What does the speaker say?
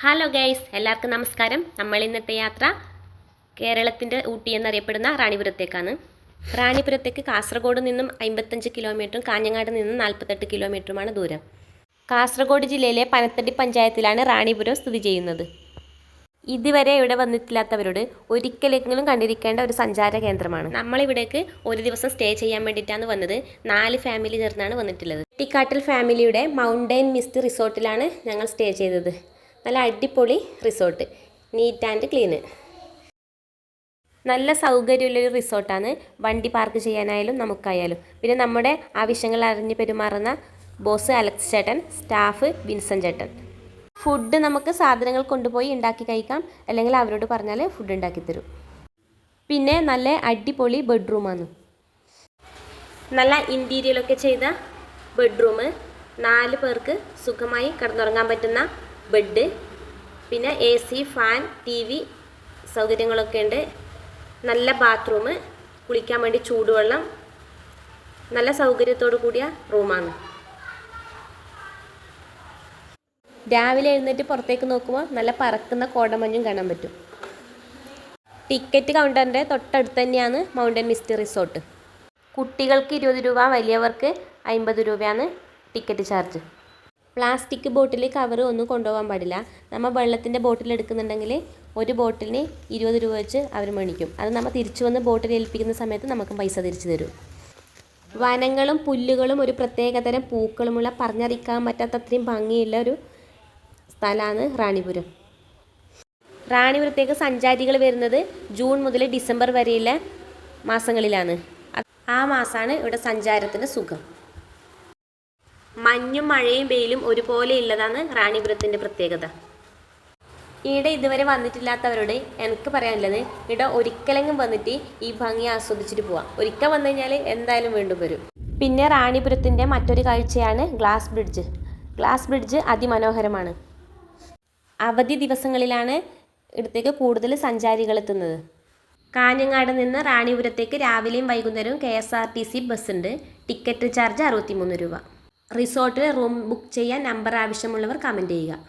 Hello guys, എല്ലാവർക്കും നമസ്കാരം. നമ്മൾ ഇന്നത്തെ യാത്ര കേരളത്തിൻ്റെ ഊട്ടി എന്നറിയപ്പെടുന്ന റാണിപുരത്തേക്കാണ്. റാണിപുരത്തേക്ക് കാസർഗോഡ് നിന്നും 55 കിലോമീറ്ററും കാഞ്ഞങ്ങാട് നിന്നും 48 കിലോമീറ്ററുമാണ് ദൂരം. കാസർഗോഡ് ജില്ലയിലെ പനത്തടി പഞ്ചായത്തിലാണ് റാണിപുരം സ്ഥിതി ചെയ്യുന്നത്. ഇതുവരെ ഇവിടെ വന്നിട്ടില്ലാത്തവരോട് ഒരിക്കലെങ്കിലും കണ്ടിരിക്കേണ്ട ഒരു സഞ്ചാര കേന്ദ്രമാണ്. നമ്മളിവിടേക്ക് ഒരു ദിവസം സ്റ്റേ ചെയ്യാൻ വേണ്ടിയിട്ടാണ് വന്നത്. 4 ഫാമിലി ചേർന്നാണ് വന്നിട്ടുള്ളത്. കുട്ടിക്കാട്ടിൽ ഫാമിലിയുടെ മൗണ്ടൻ മിസ്റ്റ് റിസോർട്ടിലാണ് ഞങ്ങൾ സ്റ്റേ ചെയ്തത്. നല്ല അടിപൊളി റിസോർട്ട്, നീറ്റ് ആൻഡ് ക്ലീന്, നല്ല സൗകര്യമുള്ളൊരു റിസോർട്ടാണ്. വണ്ടി പാർക്ക് ചെയ്യാനായാലും നമുക്കായാലും. പിന്നെ നമ്മുടെ ആവശ്യങ്ങൾ അറിഞ്ഞ് പെരുമാറുന്ന ബോസ് അലക്സ് ചേട്ടൻ, സ്റ്റാഫ് വിൻസൻ ചേട്ടൻ. ഫുഡ് നമുക്ക് സാധനങ്ങൾ കൊണ്ടുപോയി ഉണ്ടാക്കി കഴിക്കാം, അല്ലെങ്കിൽ അവരോട് പറഞ്ഞാൽ ഫുഡ് ഉണ്ടാക്കി തരും. പിന്നെ നല്ല അടിപൊളി ബെഡ്റൂമാണ്, നല്ല ഇൻറ്റീരിയലൊക്കെ ചെയ്ത ബെഡ്റൂം, 4 പേർക്ക് സുഖമായി കിടന്നുറങ്ങാൻ പറ്റുന്ന ബെഡ്, പിന്നെ AC, ഫാൻ, TV സൗകര്യങ്ങളൊക്കെ ഉണ്ട്. നല്ല ബാത്റൂം, കുളിക്കാൻ വേണ്ടി ചൂടുവെള്ളം, നല്ല സൗകര്യത്തോടു കൂടിയ റൂമാണ്. രാവിലെ എഴുന്നേറ്റ് പുറത്തേക്ക് നോക്കുമ്പോൾ നല്ല പറക്കുന്ന കോടമഞ്ഞും കാണാൻ പറ്റും. ടിക്കറ്റ് കൗണ്ടറിൻ്റെ തൊട്ടടുത്ത് തന്നെയാണ് മൗണ്ടൻ മിസ്റ്റ് റിസോർട്ട്. കുട്ടികൾക്ക് 20 രൂപ, വലിയവർക്ക് 50 രൂപയാണ് ticket charge. Plastic bottle cover ഒന്നും കൊണ്ടുപോകാൻ പാടില്ല. നമ്മൾ വെള്ളത്തിൻ്റെ ബോട്ടിൽ എടുക്കുന്നുണ്ടെങ്കിൽ ഒരു ബോട്ടിലിന് 20 രൂപ വെച്ച് അവർ മേടിക്കും. അത് നമ്മൾ തിരിച്ചു വന്ന് ബോട്ടിൽ ഏൽപ്പിക്കുന്ന സമയത്ത് നമുക്ക് പൈസ തിരിച്ചു തരും. വനങ്ങളും പുല്ലുകളും ഒരു പ്രത്യേകതരം പൂക്കളുമുള്ള പറഞ്ഞറിയിക്കാൻ പറ്റാത്തത്രയും ഭംഗിയുള്ള ഒരു സ്ഥലമാണ് റാണിപുരം. റാണിപുരത്തേക്ക് സഞ്ചാരികൾ വരുന്നത് ജൂൺ മുതൽ ഡിസംബർ വരെയുള്ള മാസങ്ങളിലാണ്. ആ മാസമാണ് ഇവിടെ സഞ്ചാരത്തിന് സുഖം. മഞ്ഞും മഴയും വെയിലും ഒരുപോലെ ഉള്ളതാണ് റാണിപുരത്തിൻ്റെ പ്രത്യേകത. ഇവിടെ ഇതുവരെ വന്നിട്ടില്ലാത്തവരോട് എനിക്ക് പറയാനുള്ളത്, ഇവിടെ ഒരിക്കലെങ്കിലും വന്നിട്ട് ഈ ഭംഗി ആസ്വദിച്ചിട്ട് പോവാം. ഒരിക്കൽ വന്നു കഴിഞ്ഞാൽ എന്തായാലും വീണ്ടും വരും. പിന്നെ റാണിപുരത്തിൻ്റെ മറ്റൊരു കാഴ്ചയാണ് ഗ്ലാസ് ബ്രിഡ്ജ്. ഗ്ലാസ് ബ്രിഡ്ജ് അതിമനോഹരമാണ്. അവധി ദിവസങ്ങളിലാണ് ഇവിടത്തേക്ക് കൂടുതൽ സഞ്ചാരികൾ എത്തുന്നത്. കാഞ്ഞങ്ങാട് നിന്ന് റാണിപുരത്തേക്ക് രാവിലെയും വൈകുന്നേരവും KSRTC ബസ്സുണ്ട്. ടിക്കറ്റ് ചാർജ് 63 രൂപ. റിസോർട്ടിൽ റൂം ബുക്ക് ചെയ്യാൻ നമ്പർ ആവശ്യമുള്ളവർ കമൻറ്റ് ചെയ്യുക.